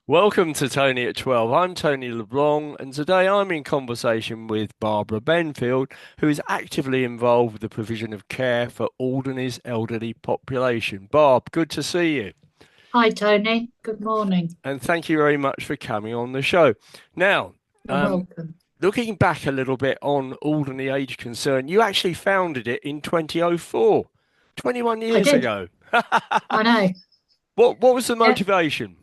Welcome to Tony at 12. I'm Tony LeBlanc, and today I'm in conversation with Barbara Benfield, who is actively involved with the provision of care for Alderney's elderly population. Barb, good to see you, Hi, Tony. Good morning. and thank you very much for coming on the show. Now, You're um, welcome. looking back a little bit on Alderney Age Concern, you actually founded it in 2004, 21 I years did. ago. I know. What was the Yeah. motivation?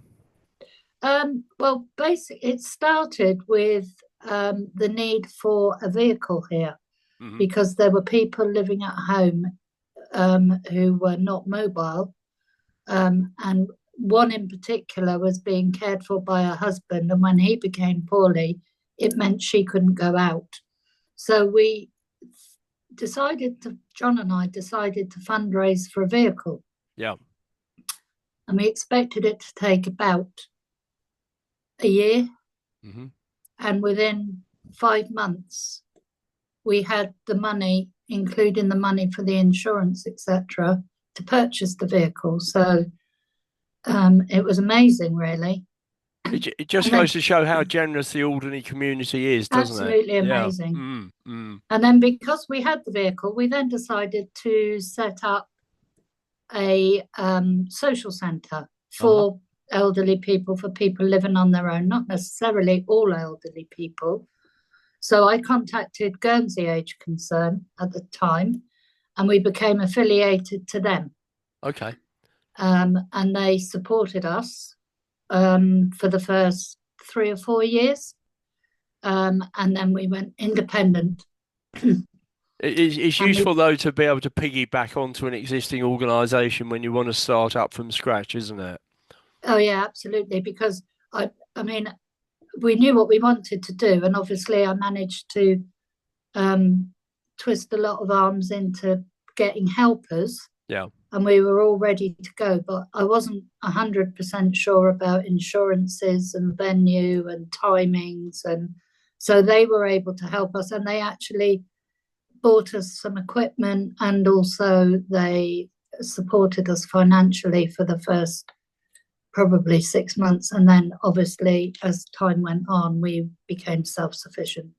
Well, basically, it started with the need for a vehicle here Hmm. because there were people living at home who were not mobile, and one in particular was being cared for by her husband. And when he became poorly, it meant she couldn't go out. So John and I decided to fundraise for a vehicle. Yeah. And we expected it to take about a year. Hmm. And within 5 months, we had the money, including the money for the insurance, etc., to purchase the vehicle. So it was amazing, really. It just And goes then to show how generous the Alderney community is, doesn't it? absolutely Yeah. amazing. Mm, mm. And then because we had the vehicle, we then decided to set up a social centre Uh-huh. for elderly people, for people living on their own, not necessarily all elderly people. So I contacted Guernsey Age Concern at the time, and we became affiliated to them. Okay. And they supported us for the first 3 or 4 years. And then we went independent. It's And we, useful though to be able to piggyback onto an existing organisation when you want to start up from scratch, isn't it? oh yeah, absolutely. Because I mean, we knew what we wanted to do, and obviously, I managed to um, twist a lot of arms into getting helpers, Yeah. and we were all ready to go. But I wasn't 100% sure about insurances and venue and timings, and so they were able to help us, and they actually bought us some equipment, and also they supported us financially for the first probably 6 months. And then obviously as time went on we became self-sufficient.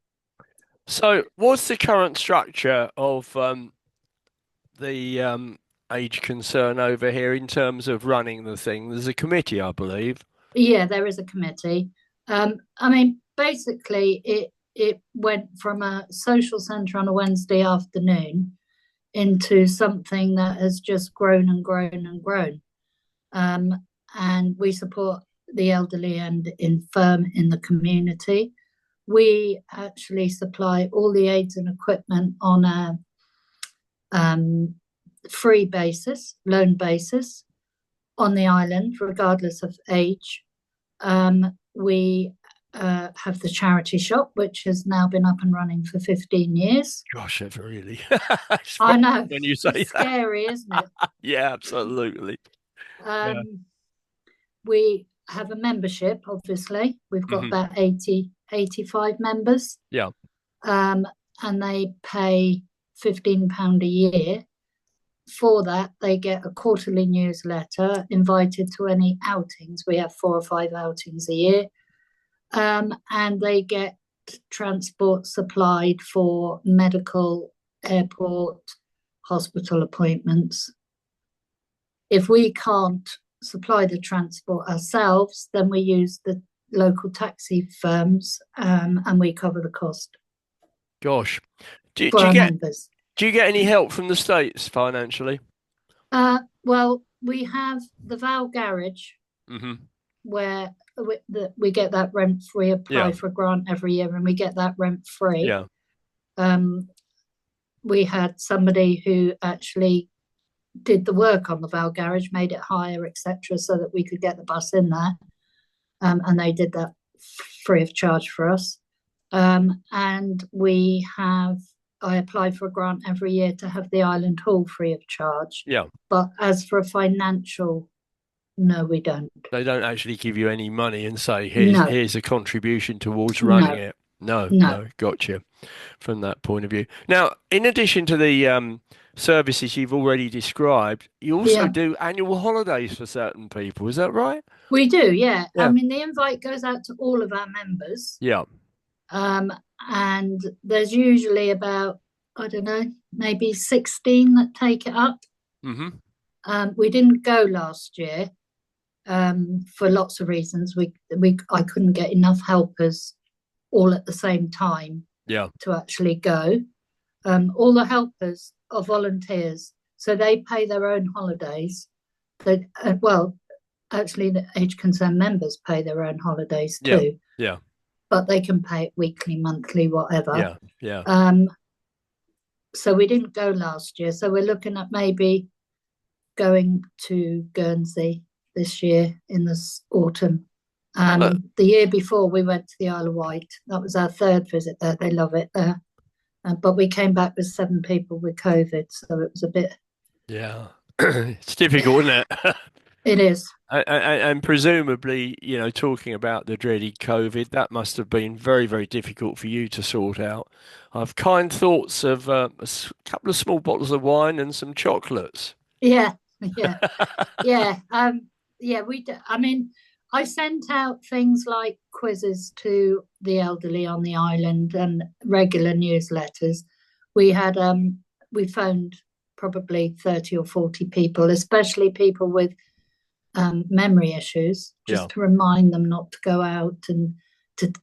So, what's the current structure of the age concern over here in terms of running the thing? There's a committee, I believe. Yeah, there is a committee. I mean, basically it went from a social centre on a Wednesday afternoon into something that has just grown and grown and grown. um, and we support the elderly and infirm in the community. We actually supply all the aids and equipment on a um, free basis, loan basis on the island, regardless of age. We have the charity shop, which has now been up and running for 15 years. Gosh, that's really I know, when you it's say that. scary, isn't it? Yeah, absolutely. Yeah. We have a membership, obviously. We've got Hmm. about 85 members, Yeah. um, and they pay £15 a year. For that, they get a quarterly newsletter, invited to any outings. We have 4 or 5 outings a year, and they get transport supplied for medical, airport, hospital appointments. If we can't supply the transport ourselves, then we use the local taxi firms, and we cover the cost Gosh. Do, for do you our get members. do you get any help from the States financially? Well, we have the Val Garage Hmm. where we get that rent free, Yeah. apply for a grant every year, and we get that rent free. Yeah. Um, we had somebody who actually did the work on the Val Garage, made it higher, etc., so that we could get the bus in there. And they did that free of charge for us. And I apply for a grant every year to have the Island Hall free of charge. Yeah. But as for a financial, no, we don't. They don't actually give you any money and say, here's No, here's a contribution towards running no, it. No, No. no, gotcha. From that point of view. Now, in addition to the services you've already described, you also Yeah, do annual holidays for certain people. Is that right? we do. Yeah. I Yeah. mean, the invite goes out to all of our members. Yeah. Um, and there's usually about, I don't know, maybe 16 that take it up. Hmm. We didn't go last year for lots of reasons. I couldn't get enough helpers all at the same time Yeah. to actually go. All the helpers are volunteers, so they pay their own holidays. Well, actually, the Age Concern members pay their own holidays Yeah. too, Yeah. but they can pay it weekly, monthly, whatever. Yeah. Yeah. Um, so we didn't go last year. So we're looking at maybe going to Guernsey this year in this autumn. Uh, The year before we went to the Isle of Wight. That was our third visit there. They love it there. But we came back with 7 people with COVID, so it was a bit. yeah. It's difficult, isn't it? It is. And presumably, talking about the dreaded COVID, that must have been very, very difficult for you to sort out. I've kind thoughts of couple of small bottles of wine and some chocolates. Yeah, yeah, yeah. Yeah. I mean, I sent out things like quizzes to the elderly on the island and regular newsletters. We had we phoned probably 30 or 40 people, especially people with memory issues, Yeah. just to remind them not to go out and to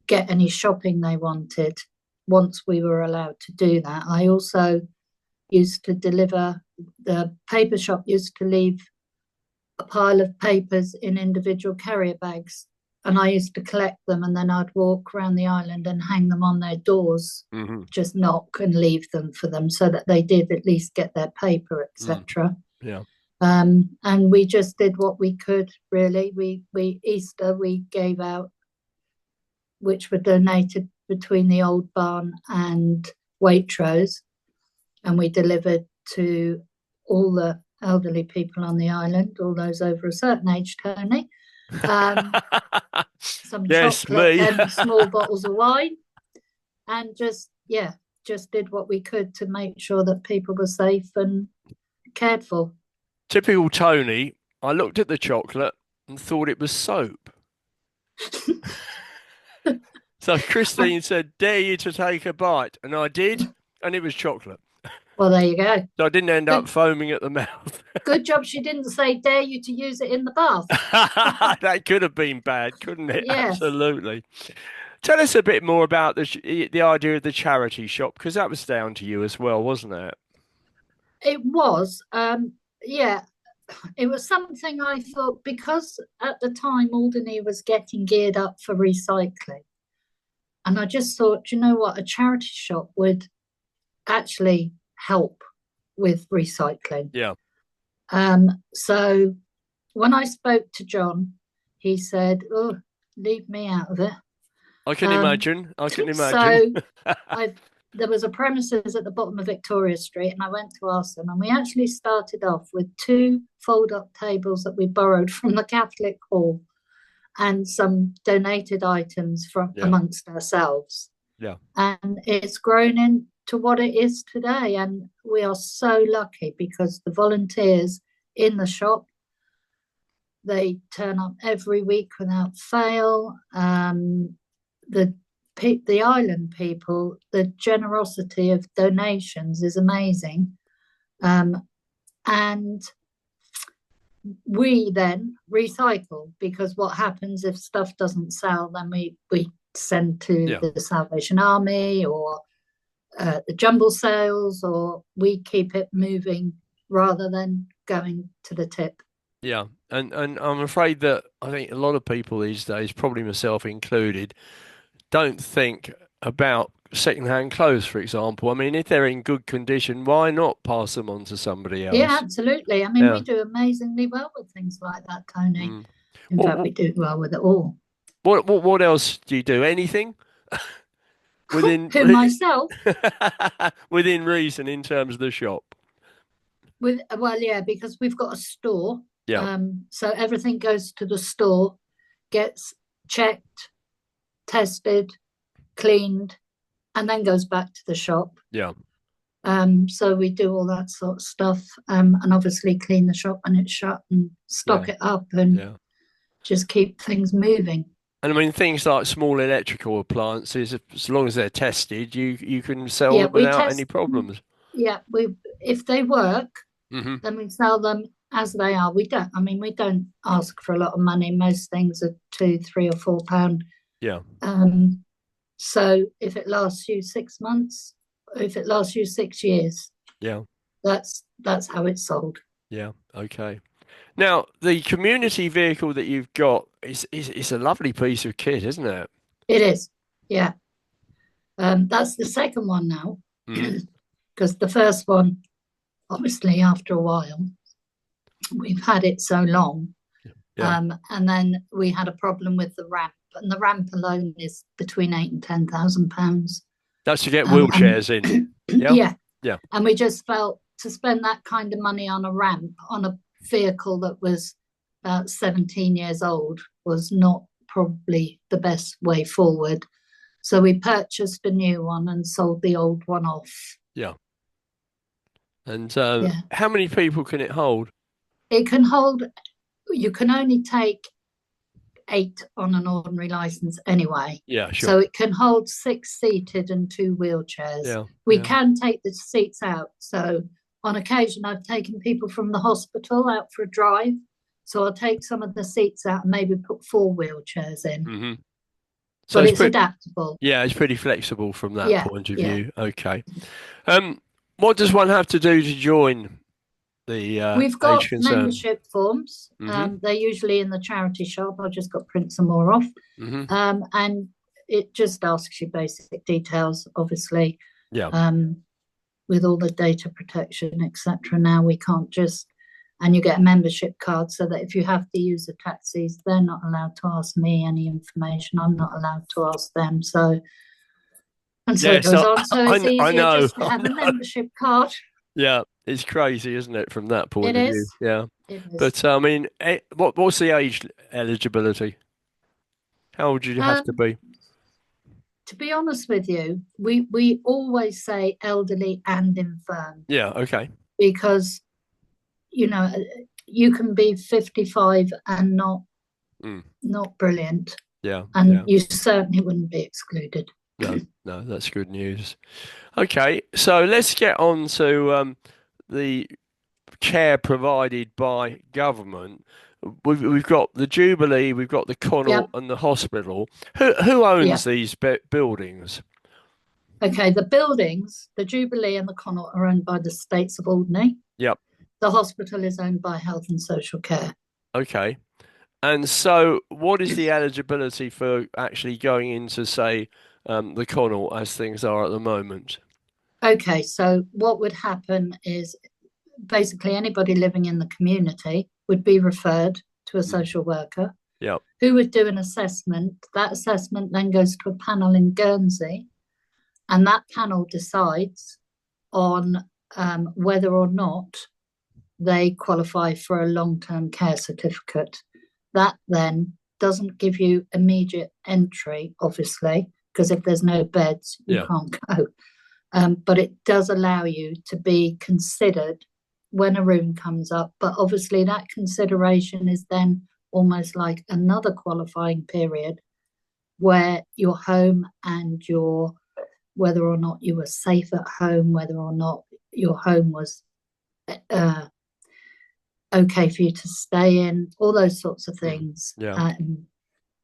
get any shopping they wanted once we were allowed to do that. I also used to deliver, the paper shop used to leave a pile of papers in individual carrier bags. And I used to collect them and then I'd walk around the island and hang them on their doors, Hmm. just knock and leave them for them so that they did at least get their paper, Mm. etc. Yeah. And we just did what we could, really. We Easter we gave out, which were donated between the old barn and Waitrose, and we delivered to all the elderly people on the island, all those over a certain age, Tony. Um, some Yes, chocolate me. and small bottles of wine, and just did what we could to make sure that people were safe and cared for. Typical Tony. I looked at the chocolate and thought it was soap. So Christine said, "Dare you to take a bite?" And I did, and it was chocolate. Well, there you go. So I didn't end up Good, foaming at the mouth. good job she didn't say dare you to use it in the bath. That could have been bad, couldn't it? Yes, Absolutely. Tell us a bit more about the idea of the charity shop, because that was down to you as well, wasn't it? it was. Yeah, it was something I thought, because at the time Alderney was getting geared up for recycling. And I just thought, you know what, a charity shop would actually help with recycling. Yeah. So when I spoke to John, he said, "Oh, leave me out of it." I can Um, imagine. I can imagine. so I there was a premises at the bottom of Victoria Street, and I went to ask them, and we actually started off with 2 fold-up tables that we borrowed from the Catholic Hall and some donated items from Yeah. amongst ourselves. Yeah. And it's grown into what it is today. And we are so lucky because the volunteers in the shop, they turn up every week without fail. The the island people, the generosity of donations is amazing. And we then recycle, because what happens if stuff doesn't sell, then we send to Yeah. the Salvation Army or the jumble sales, or we keep it moving rather than going to the tip. Yeah. And I'm afraid that I think a lot of people these days, probably myself included, don't think about second-hand clothes, for example. I mean, if they're in good condition, why not pass them on to somebody Yeah, else? absolutely. I mean, we Yeah. do amazingly well with things like that, Tony. Mm. In What, fact, what we do well with it all. what else do you do? Anything within Who myself within reason in terms of the shop? with well, yeah, because we've got a store. Yeah. So everything goes to the store, gets checked, tested, cleaned, and then goes back to the shop. Yeah. So we do all that sort of stuff, and obviously clean the shop when it's shut and Yeah. stock it up and Yeah. just keep things moving. And I mean, things like small electrical appliances, as long as they're tested, you can sell Yeah, them we without any test. problems. Yeah, we if they work, Hmm. then we sell them as they are. We don't. I mean, we don't ask for a lot of money. Most things are £2, £3 or £4. Yeah. Um, so if it lasts you 6 months, if it lasts you 6 years, Yeah. that's how it's sold. Yeah. Okay. Now, the community vehicle that you've got is a lovely piece of kit, isn't it? It is. Yeah. That's the second one now, Hmm. because the first one, obviously, after a while, we've had it so long, Yeah. and then we had a problem with the ramp, and the ramp alone is between £8,000 and £10,000. That's to get And wheelchairs in. Yeah. yeah, Yeah. and we just felt to spend that kind of money on a ramp on a vehicle that was about 17 years old was not probably the best way forward. So we purchased a new one and sold the old one off. Yeah. And Yeah. how many people can it hold? It can hold, you can only take 8 on an ordinary license anyway. Yeah, So sure. it can hold 6 seated and 2 wheelchairs. Yeah. We Yeah. can take the seats out. So on occasion, I've taken people from the hospital out for a drive. So I'll take some of the seats out and maybe put 4 wheelchairs in. Hmm. So But it's it's pretty, adaptable. yeah, it's pretty flexible from that Yeah, point of yeah. view. Okay. Um, what does one have to do to join the We've Age got Concern? membership forms. Hmm. They're usually in the charity shop. I've just got to print some more off. Hmm. And it just asks you basic details, obviously, Yeah. um, with all the data protection, etc. Now we can't just, and you get a membership card so that if you have to use the taxis, they're not allowed to ask me any information. I'm not allowed to ask them. So, and so it Yes, goes on. So it's I easier know. just to I have a know. membership card. Yeah, it's crazy, isn't it, from that point It of view? is. Yeah. It is. But I mean, what's the age eligibility? How old do you have to Um, be? to be honest with you, we always say elderly and infirm Yeah, okay. because you know you can be 55 and Mm, not brilliant, yeah, and yeah. you certainly wouldn't be excluded. No, no, that's good news. Okay, so let's get on to the care provided by government. We've got the Jubilee, we've got the Connaught Yep, and the hospital. Who owns yep. these buildings? Okay, the buildings, the Jubilee and the Connaught are owned by the States of Alderney. Yep. The hospital is owned by Health and Social Care. Okay. And so, what is the eligibility for actually going into, say, the Connaught as things are at the moment? Okay, so what would happen is basically anybody living in the community would be referred to a Mm. social worker Yep. who would do an assessment. That assessment then goes to a panel in Guernsey, and that panel decides on whether or not they qualify for a long term care certificate. That then doesn't give you immediate entry, obviously, because if there's no beds, you Yeah. can't go. But it does allow you to be considered when a room comes up. But obviously, that consideration is then almost like another qualifying period where your home and your whether or not you were safe at home, whether or not your home was uh, okay for you to stay in, all those sorts of Mm. things, Yeah.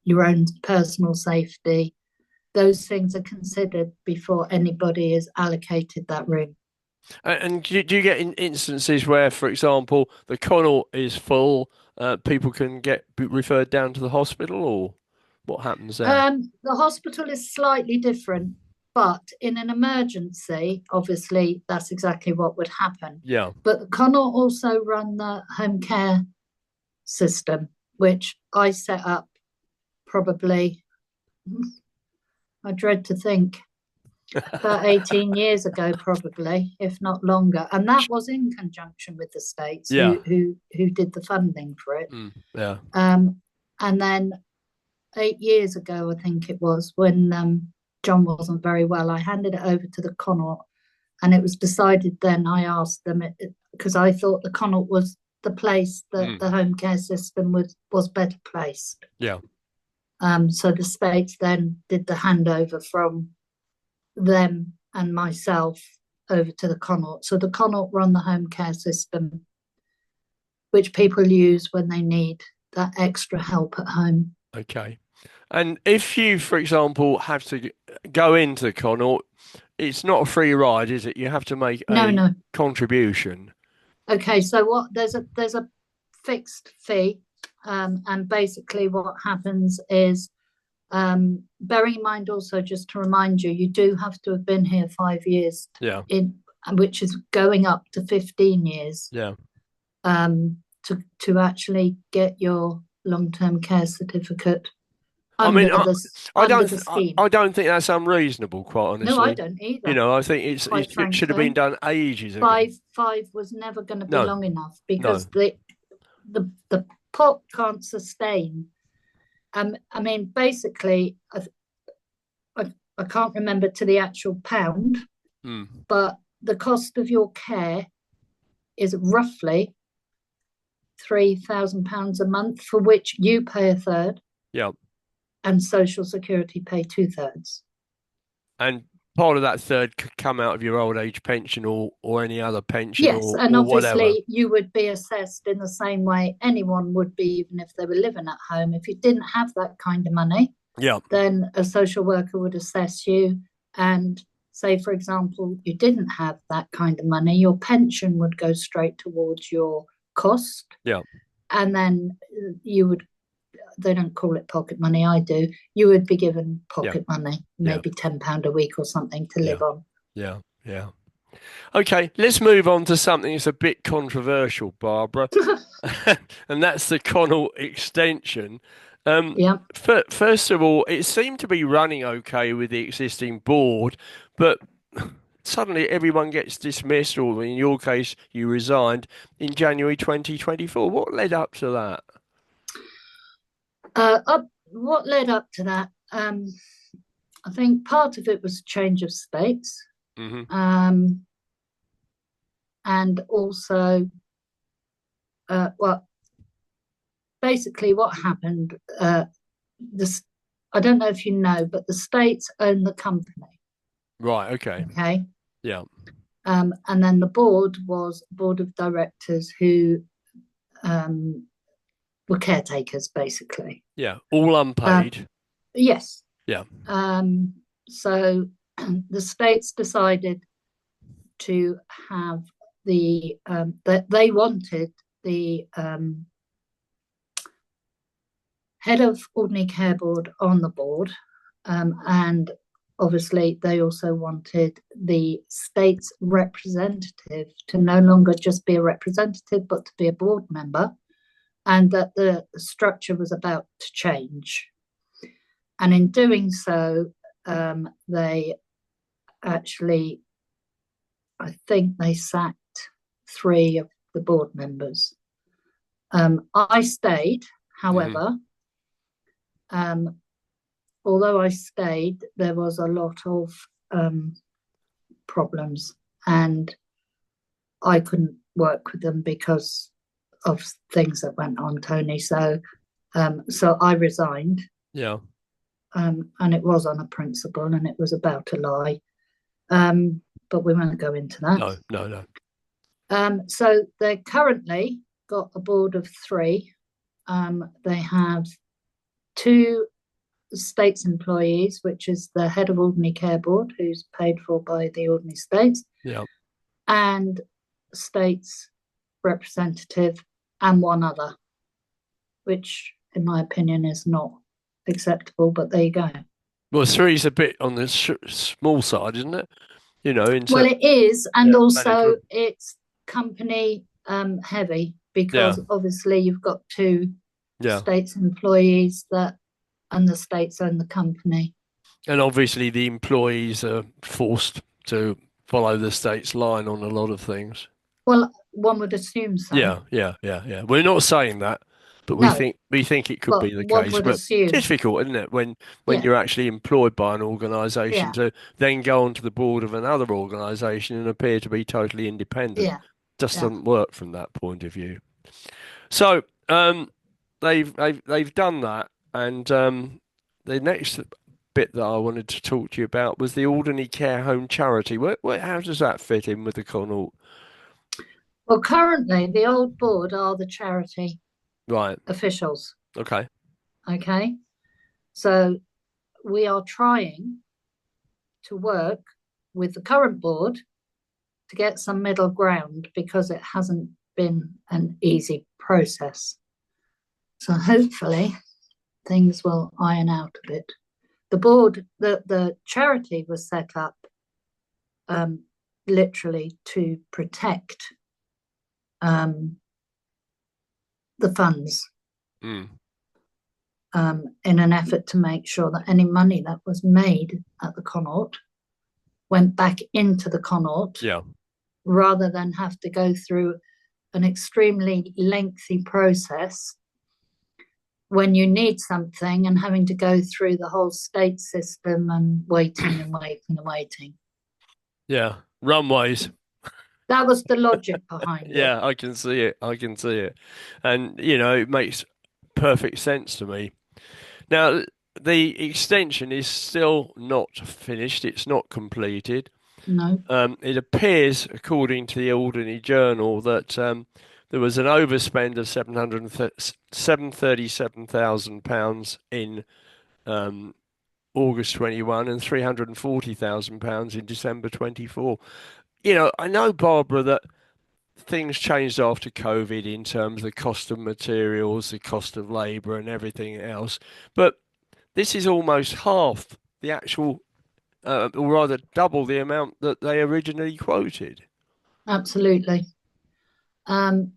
your own personal safety, those things are considered before anybody is allocated that room. And do you get in instances where, for example, the Connaught is full, people can get referred down to the hospital, or what happens there? The hospital is slightly different, but in an emergency, obviously, that's exactly what would happen. Yeah. But the Connaught also run the home care system, which I set up probably, I dread to think, about 18 years ago, probably, if not longer. And that was in conjunction with the states Yeah. who did the funding for it. Mm. Yeah. And then 8 years ago, I think it was, when John wasn't very well. I handed it over to the Connaught, and it was decided then. I asked them because I thought the Connaught was the place that Mm. the home care system was better placed. Yeah. So the states then did the handover from them and myself over to the Connaught. So the Connaught run the home care system, which people use when they need that extra help at home. Okay. And if you, for example, have to go into the Connaught, it's not a free ride, is it? You have to make No, a no. contribution. Okay, so what there's a fixed fee, and basically what happens is, bearing in mind also just to remind you, you do have to have been here 5 years Yeah. in, which is going up to 15 years, Yeah. to actually get your long-term care certificate I mean, under the I under don't, the scheme. I don't think that's unreasonable, quite No, I honestly. don't You either, know, I think quite it should have been frankly. done ages ago. Five was never going to be No, long enough no. because the pot can't sustain. I mean, basically, I can't remember to the actual pound, Mm. but the cost of your care is roughly £3,000 a month, for which you pay a third Yeah. and Social Security pay two-thirds. And part of that third could come out of your old age pension or any other pension Yes, and or whatever. obviously you would be assessed in the same way anyone would be, even if they were living at home. If you didn't have that kind of money, Yeah. then a social worker would assess you and say, for example, you didn't have that kind of money, your pension would go straight towards your cost. Yeah. And then you would, they don't call it pocket money, I do. You would be given Yeah. pocket money, Yeah. maybe £10 a week or something to Yeah. live on. Yeah. Yeah. Okay, let's move on to something that's a bit controversial, Barbara, and that's the Connaught extension. Yeah. First of all, it seemed to be running okay with the existing board, but suddenly everyone gets dismissed, or in your case, you resigned in January 2024. What led up to that? What led up to that? I think part of it was change of states. Hmm. And also, well, basically what happened, this, I don't know if you know, but the states own the company. Right, okay. Okay. Yeah, And then the board was a board of directors who were caretakers, basically. yeah. All Uh, unpaid. yes. Yeah, So the states decided to have that they wanted the head of Alderney Care Board on the board, and obviously they also wanted the state's representative to no longer just be a representative, but to be a board member, and that the structure was about to change. And in doing so, they actually, I think they sacked three of the board members. I stayed, hmm, however, although I stayed, there was a lot of problems, and I couldn't work with them because of things that went on, Tony. So I resigned, yeah. and it was on a principle, and it was about a lie. But we won't go into that. No, no, no. So they currently got a board of three. They have two states employees, which is the head of Alderney Care Board, who's paid for by the Alderney States, Yeah. and states representative, and one other, which, in my opinion, is not acceptable. But there you go. Well, three's a bit on the small side, isn't it? You know, in Well, terms, it is, and yeah, also management. it's company heavy Yeah, because obviously you've got two yeah. states employees that, and the states own the company. And obviously the employees are forced to follow the state's line on a lot of things. Well, one would assume so. Yeah, yeah, yeah, yeah. We're not saying that. but No, we think it could but be the one case. would But assume. difficult, isn't it, when Yeah, you're actually employed by an organisation yeah, to then go onto the board of another organisation and appear to be totally independent. yeah, Just yeah. doesn't work from that point of view. So they've done that, and the next bit that I wanted to talk to you about was the Alderney Care Home charity. How does that fit in with the Connaught? Well, currently the old board are the charity Right. officials. Okay. Okay, so we are trying to work with the current board to get some middle ground because it hasn't been an easy process. So hopefully things will iron out a bit. The board, the charity was set up um, literally to protect um, the funds Mm. in an effort to make sure that any money that was made at the Connaught went back into the Connaught Yeah. rather than have to go through an extremely lengthy process when you need something and having to go through the whole state system and waiting and waiting and waiting. Yeah. Runways. That was the logic behind it. Yeah, I can see it. I can see it. And, it makes perfect sense to me. Now, the extension is still not finished. It's not completed. No. It appears, according to the Alderney Journal, that there was an overspend of £737,000 in August 21 and £340,000 in December 24. I know, Barbara, that things changed after COVID in terms of the cost of materials, the cost of labour, and everything else. But this is almost half the actual, or rather double the amount that they originally quoted. Absolutely. Um,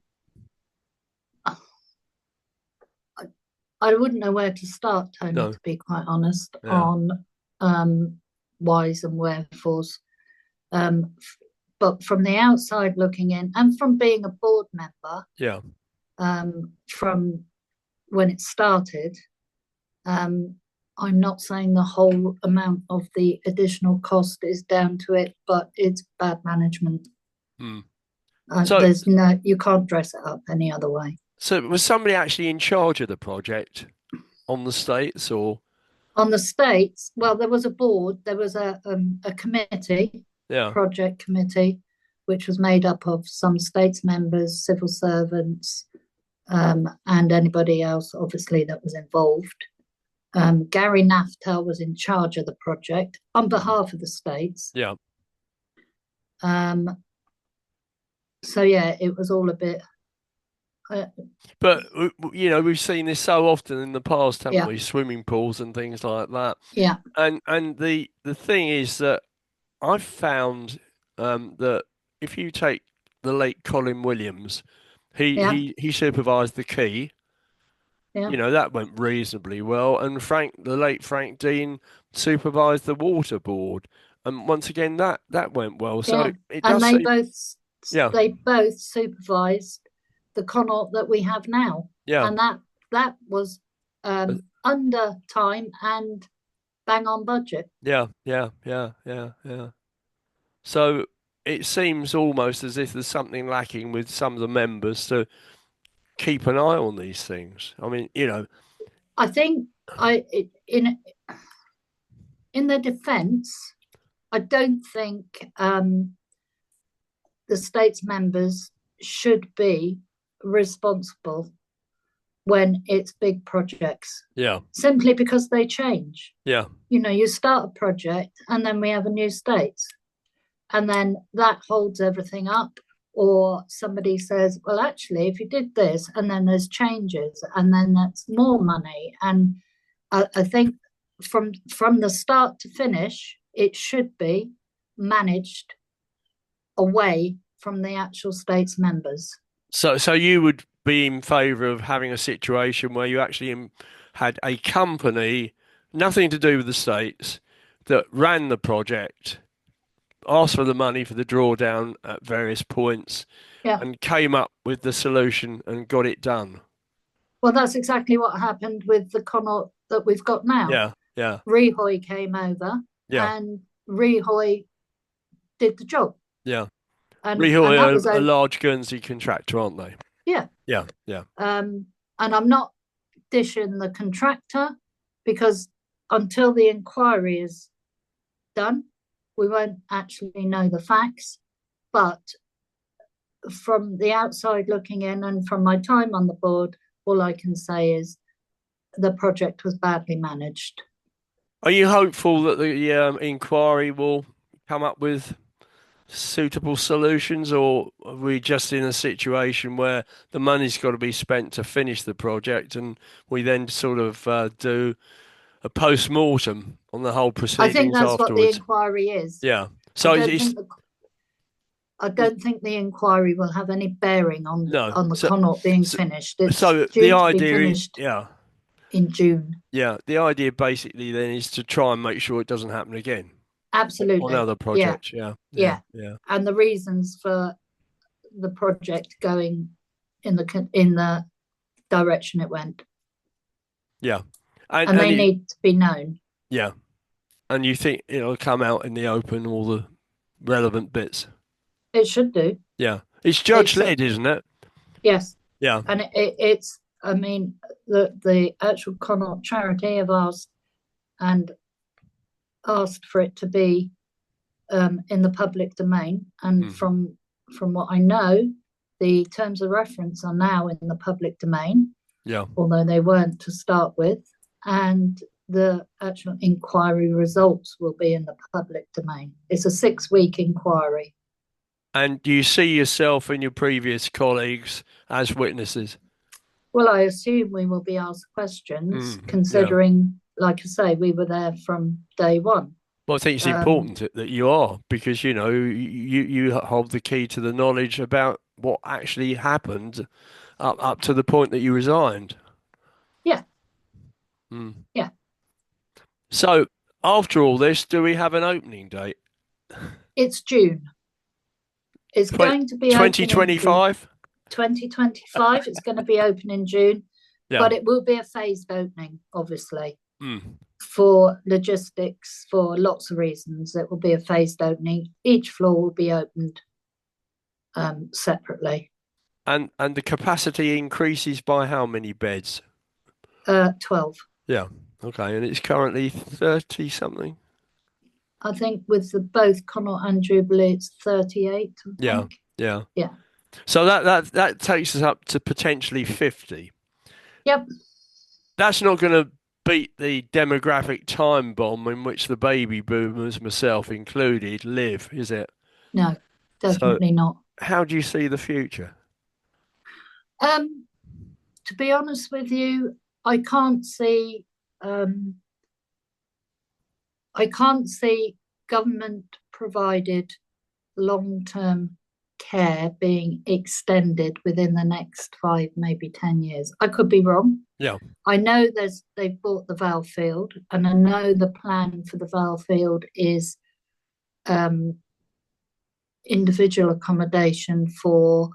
I wouldn't know where to start, Tony, No, to be quite honest, yeah, on whys and wherefores. Um, but from the outside looking in, and from being a board member, yeah, from when it started, um, I'm not saying the whole amount of the additional cost is down to it, but it's bad management. hmm. So, There's no, you can't dress it up any other way. so was somebody actually in charge of the project on the States, or On the states, well, there was a board, there was a committee, yeah, project committee, which was made up of some states members, civil servants, and anybody else, obviously, that was involved. Gary Naftel was in charge of the project on behalf of the states. yeah. Um, so yeah, it was all a bit, uh, But we've seen this so often in the past, haven't yeah, we? Swimming pools and things like that. yeah, And the thing is that I've found that if you take the late Colin Williams, yeah, he supervised the key. yeah, That went reasonably well, and the late Frank Dean supervised the water board, and once again that went well. So yeah. it And does seem, yeah, they both supervised the Connaught that we have now, yeah, and that was under time and bang on budget. yeah, yeah, yeah, yeah, yeah. So it seems almost as if there's something lacking with some of the members to keep an eye on these things. I mean, I think I in their defence, I don't think the states members should be responsible when it's big projects, yeah, simply because they change. yeah, You start a project and then we have a new states, and then that holds everything up. Or somebody says, well, actually, if you did this, and then there's changes, and then that's more money. And I think from the start to finish, it should be managed away from the actual states members. so you would be in favour of having a situation where you actually had a company, nothing to do with the states, that ran the project, asked for the money for the drawdown at various points, Yeah, and came up with the solution and got it done. Well, that's exactly what happened with the Connaught that we've got now. Yeah, yeah, Rehoy came over yeah, and Rehoy did the job. yeah. And Rehoy that are was a over. large Guernsey contractor, aren't they? Yeah. Yeah, yeah. And I'm not dishing the contractor because until the inquiry is done, we won't actually know the facts. But from the outside looking in and from my time on the board, all I can say is the project was badly managed. Are you hopeful that the inquiry will come up with suitable solutions, or are we just in a situation where the money's got to be spent to finish the project, and we then sort of do a post-mortem on the whole I think proceedings that's what the afterwards? inquiry is. Yeah. I So don't think the I it's don't think the inquiry will have any bearing on no. the Connaught being So, finished. It's so the due to be idea, finished yeah, in June. yeah, the idea basically then is to try and make sure it doesn't happen again on Absolutely. other Yeah. projects. Yeah, yeah, Yeah. yeah, And the reasons for the project going in the direction it went, yeah, and and they you, need to be known. yeah, and you think it'll come out in the open, all the relevant bits. It should do. Yeah, it's It's judge-led, isn't it? yes, Yeah, and it's. I mean, the actual Connaught charity have asked for it to be in the public domain, and hmm, from what I know, the terms of reference are now in the public domain, yeah. although they weren't to start with, and the actual inquiry results will be in the public domain. It's a 6-week inquiry. And do you see yourself and your previous colleagues as witnesses? Well, I assume we will be asked questions, Yeah. considering, like I say, we were there from day one. Well, I think it's Um, important that you are because you hold the key to the knowledge about what actually happened up to the point that you resigned. yeah, Mm. yeah. So after all this, do we have an opening date? It's June. It's going to be open in June 2025? 2025. It's going to be open in June, Yeah. but it will be a phased opening, obviously, Mm. for logistics, for lots of reasons. It will be a phased opening. Each floor will be opened separately. And the capacity increases by how many beds? 12. Yeah. Okay. And it's currently 30 something. I think with both Connaught and Jubilee, it's 38, I Yeah. think. Yeah. Yeah. So that takes us up to potentially 50. Yep. That's not going to beat the demographic time bomb in which the baby boomers, myself included, live, is it? No, So definitely not. how do you see the future? Um, to be honest with you, I can't see um, I can't see government provided long term care being extended within the next 5, maybe 10 years. I could be wrong. Yeah. I know they've bought the Val Field, and I know the plan for the Val Field is um, individual accommodation for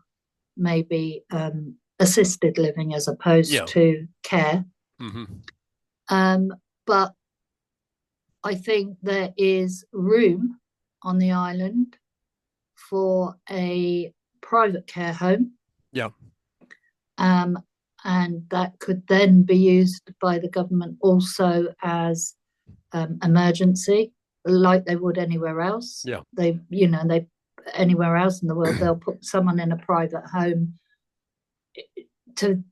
maybe assisted living as opposed Yeah. to care. Hmm. Um, but I think there is room on the island for a private care home. Yeah. Um, and that could then be used by the government also as emergency, like they would anywhere else. Yeah. They anywhere else in the world, they'll put someone in a private home to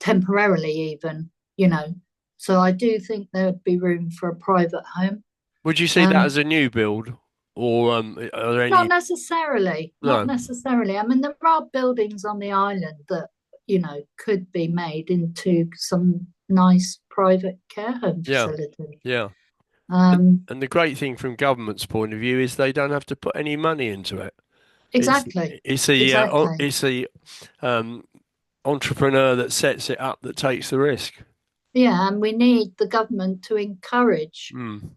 temporarily, even, you know. So I do think there would be room for a private home. Would you see that Um, as a new build, or are there Not any? necessarily, not No. necessarily. I mean, there are buildings on the island that, could be made into some nice private care home Yeah. facility. Yeah. Um, And the great thing from government's point of view is they don't have to put any money into it. It's exactly, it's the exactly. it's the um, entrepreneur that sets it up that takes the risk. Yeah, and we need the government to encourage, Mm.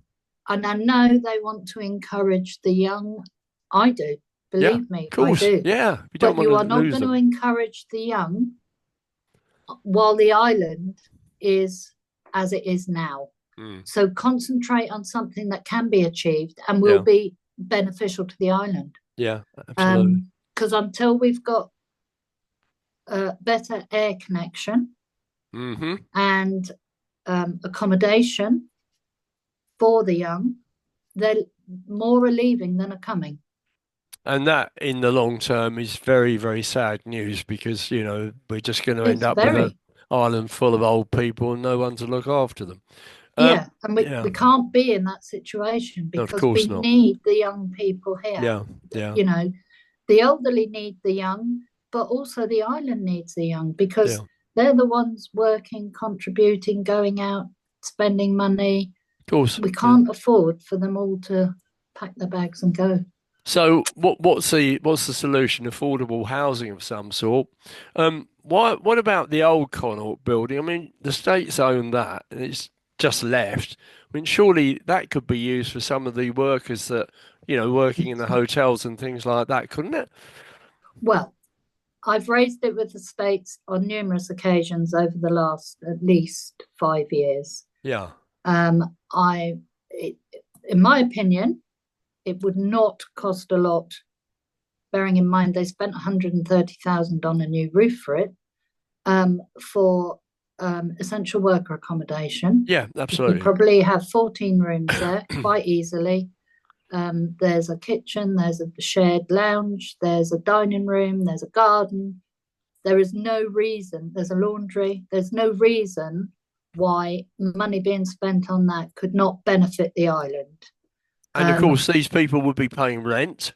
and I know they want to encourage the young. I do, Yeah, of believe me, I course. do. Yeah, we don't But want you to are not lose going to them. encourage the young while the island is as it is now. Mm. So concentrate on something that can be achieved and will Yeah. be beneficial to the island. Yeah, absolutely. Because until we've got a better air connection Hmm. and accommodation for the young, they're more are leaving than are coming. And that in the long term is very, very sad news because, we're just going to end It's up with an very, island full of old people and no one to look after them. yeah, and Yeah, we can't be in that situation of because course we not. need the young people here. Yeah, yeah, You know, the elderly need the young, but also the island needs the young yeah, because of they're the ones working, contributing, going out, spending money. course. We Yeah. can't afford for them all to pack their bags and go. So what's the solution? Affordable housing of some sort. What about the old Connaught building? I mean, the state's own that and it's just left. I mean, surely that could be used for some of the workers that, working in the hotels and things like that, couldn't it? Well, I've raised it with the states on numerous occasions over the last at least 5 years. Yeah. I, it, in my opinion, it would not cost a lot. Bearing in mind they spent 130,000 on a new roof for it, for essential worker accommodation. Yeah, You could absolutely. probably have 14 rooms there quite easily. There's a kitchen, there's a shared lounge, there's a dining room, there's a garden. There is no reason, there's a laundry, there's no reason why money being spent on that could not benefit the island. And of Um, course, these people would be paying rent.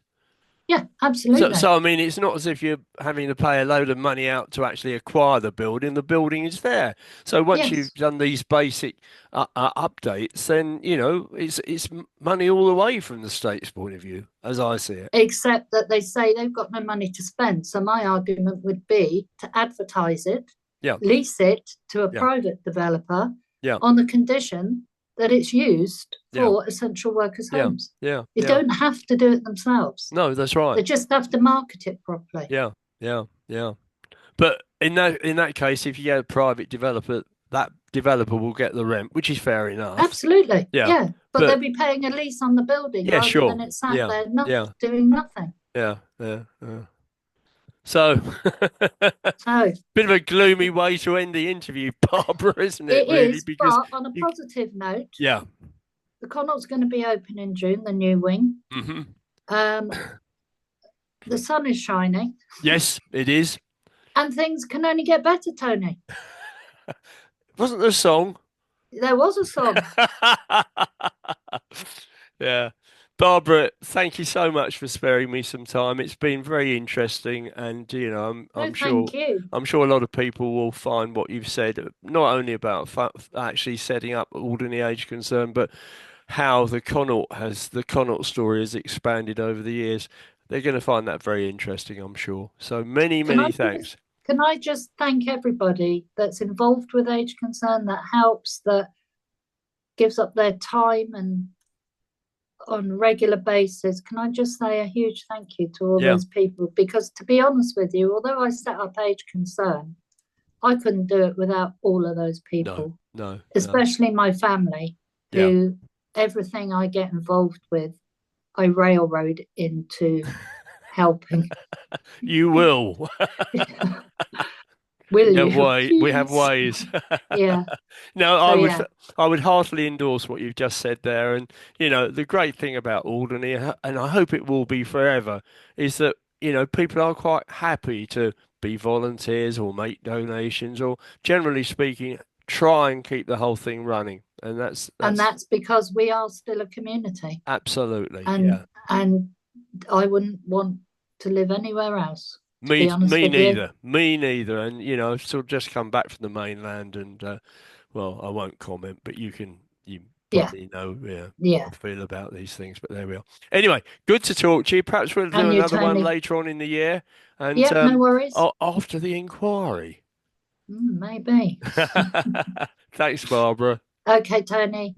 yeah, So, absolutely. so I mean, it's not as if you're having to pay a load of money out to actually acquire the building. The building is there. So once you've Yes, done these basic updates, then it's money all the way from the state's point of view, as I see it. except that they say they've got no money to spend. So my argument would be to advertise it, Yeah, lease it to a yeah, private developer yeah, on the condition that it's used yeah, for essential workers' yeah, homes. yeah, They yeah. don't have to do it themselves. No, that's right. They just have to market it properly. Yeah, yeah, yeah. But in that case, if you get a private developer, that developer will get the rent, which is fair enough. Absolutely, Yeah, yeah. But they'll but be paying a lease on the building yeah, rather sure. than it sat Yeah, there not yeah. doing nothing. Yeah, yeah, yeah. So, So bit of a gloomy way to end the interview, Barbara, isn't it, it really? is, Because but on a you, positive note, yeah. the Connaught's going to be open in June, the new wing. Hmm. Um, the sun is shining, Yes, it is. and things can only get better, Tony. Wasn't there a song? There was a song. Yeah. Barbara, thank you so much for sparing me some time. It's been very interesting, and I'm No, I'm sure thank you. I'm sure a lot of people will find what you've said, not only about actually setting up Alderney Age Concern, but how the Connaught story has expanded over the years. They're going to find that very interesting, I'm sure. So many, Can I many just thanks. can I just thank everybody that's involved with Age Concern, that helps, that gives up their time and on a regular basis. Can I just say a huge thank you to all Yeah. those people? Because to be honest with you, although I set up Age Concern, I couldn't do it without all of those No, people, no, no. especially my family, Yeah. who everything I get involved with, I railroad into helping. You will. Will We have you, way. We have please? ways. Yeah. No, So I would. yeah, I would heartily endorse what you've just said there. And the great thing about Alderney, and I hope it will be forever, is that people are quite happy to be volunteers or make donations, or generally speaking, try and keep the whole thing running. And that's and that's that's because we are still a community, absolutely, and yeah. and I wouldn't want to live anywhere else, to Me, be honest me with you. neither. Me neither. And I've sort of just come back from the mainland, and well, I won't comment, but you Yeah, probably know, yeah, what yeah. I feel about these things. But there we are. Anyway, good to talk to you. Perhaps we'll do And you, another one Tony. later on in the year, and Yep, no worries. after the inquiry. Maybe. Thanks, Barbara. Okay, Tony.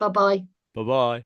Bye bye. Bye bye.